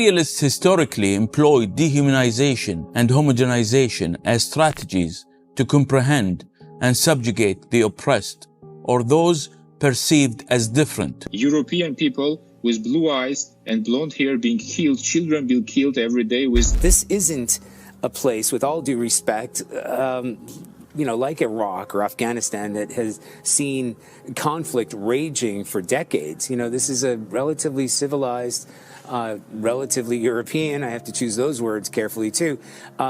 Imperialists historically employed dehumanization and homogenization as strategies to comprehend and subjugate the oppressed or those perceived as different. European people with blue eyes and blonde hair being killed, children being killed every day with... This isn't a place, with all due respect, like Iraq or Afghanistan, that has seen conflict raging for decades. This is a relatively civilized, relatively European, I have to choose those words carefully too,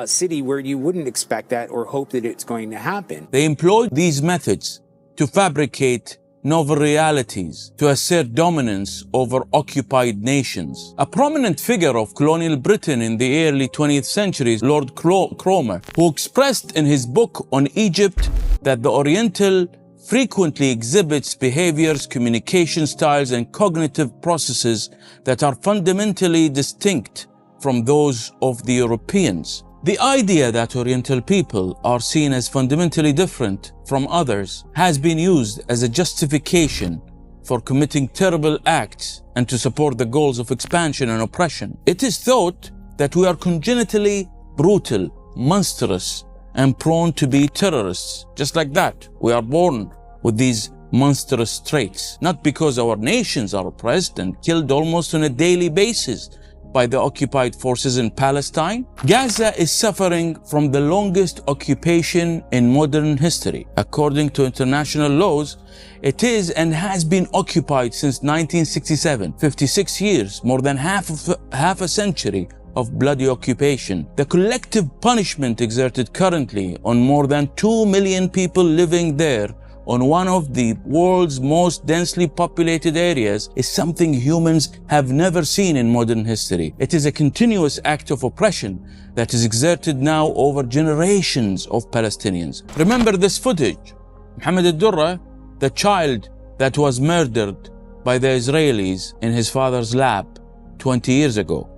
city where you wouldn't expect that or hope that it's going to happen. They employed these methods to fabricate novel realities, to assert dominance over occupied nations. A prominent figure of colonial Britain in the early 20th century is Lord Cromer, who expressed in his book on Egypt that the Oriental frequently exhibits behaviors, communication styles, and cognitive processes that are fundamentally distinct from those of the Europeans. The idea that Oriental people are seen as fundamentally different from others has been used as a justification for committing terrible acts and to support the goals of expansion and oppression. It is thought that we are congenitally brutal, monstrous, and prone to be terrorists. Just like that, we are born with these monstrous traits, not because our nations are oppressed and killed almost on a daily basis by the occupied forces in Palestine. Gaza is suffering from the longest occupation in modern history. According to international laws, it is and has been occupied since 1967, 56 years, more than half a century of bloody occupation. The collective punishment exerted currently on more than 2 million people living there on one of the world's most densely populated areas is something humans have never seen in modern history. It is a continuous act of oppression that is exerted now over generations of Palestinians. Remember this footage. Mohammed Jamal, the child that was murdered by the Israelis in his father's lap 20 years ago.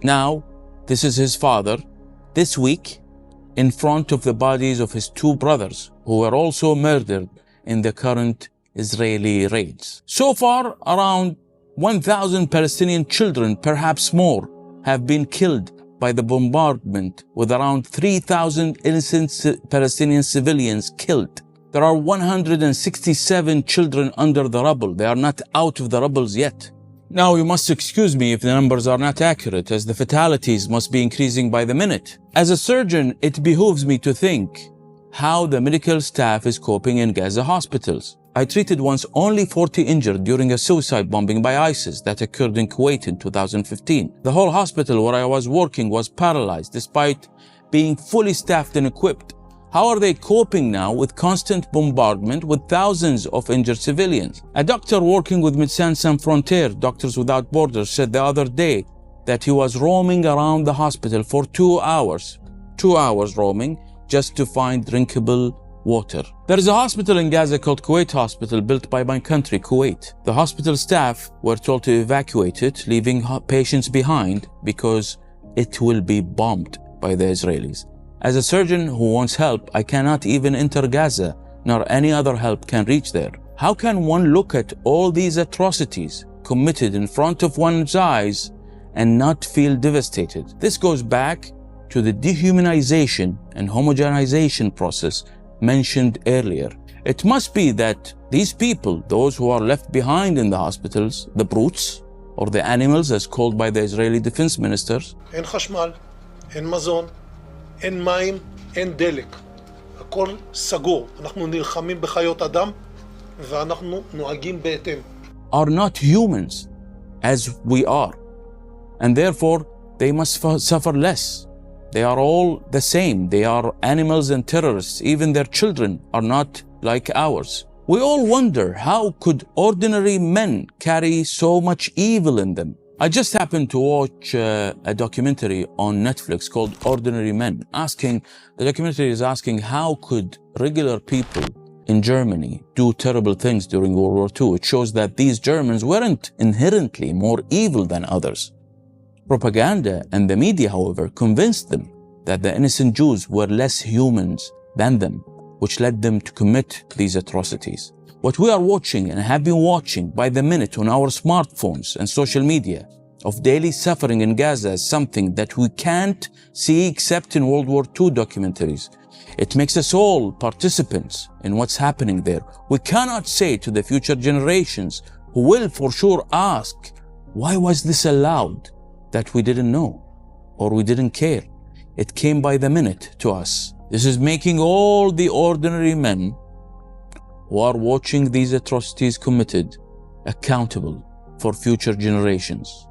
Now, this is his father, this week, in front of the bodies of his 2 brothers, who were also murdered in the current Israeli raids. So far, around 1,000 Palestinian children, perhaps more, have been killed by the bombardment, with around 3,000 innocent Palestinian civilians killed. There are 167 children under the rubble. They are not out of the rubbles yet. Now, you must excuse me if the numbers are not accurate, as the fatalities must be increasing by the minute. As a surgeon, it behooves me to think how the medical staff is coping in Gaza hospitals. I treated once only 40 injured during a suicide bombing by ISIS that occurred in Kuwait in 2015. The whole hospital where I was working was paralyzed despite being fully staffed and equipped. How are they coping now with constant bombardment with thousands of injured civilians? A doctor working with Médecins Sans Frontières, Doctors Without Borders, said the other day that he was roaming around the hospital for 2 hours. 2 hours roaming just to find drinkable water. There is a hospital in Gaza called Kuwait Hospital, built by my country, Kuwait. The hospital staff were told to evacuate it, leaving patients behind because it will be bombed by the Israelis. As a surgeon who wants help, I cannot even enter Gaza, nor any other help can reach there. How can one look at all these atrocities committed in front of one's eyes and not feel devastated? This goes back to the dehumanization and homogenization process mentioned earlier. It must be that these people, those who are left behind in the hospitals, the brutes, or the animals as called by the Israeli defense ministers, אין חשמל, אין מזון, אין מים, אין דלק. הכל סגור. אנחנו נלחמים בחיות אדם ואנחנו נוהגים בהתאם. are not humans as we are, and therefore they must suffer less. They are all the same. They are animals and terrorists. Even their children are not like ours. We all wonder, how could ordinary men carry so much evil in them? I just happened to watch a documentary on Netflix called Ordinary Men. The documentary is asking, how could regular people in Germany do terrible things during World War II? It shows that these Germans weren't inherently more evil than others. Propaganda and the media, however, convinced them that the innocent Jews were less humans than them, which led them to commit these atrocities. What we are watching and have been watching by the minute on our smartphones and social media of daily suffering in Gaza as something that we can't see except in World War II documentaries. It makes us all participants in what's happening there. We cannot say to the future generations who will for sure ask, why was this allowed, that we didn't know or we didn't care. It came by the minute to us. This is making all the ordinary men who are watching these atrocities committed accountable for future generations.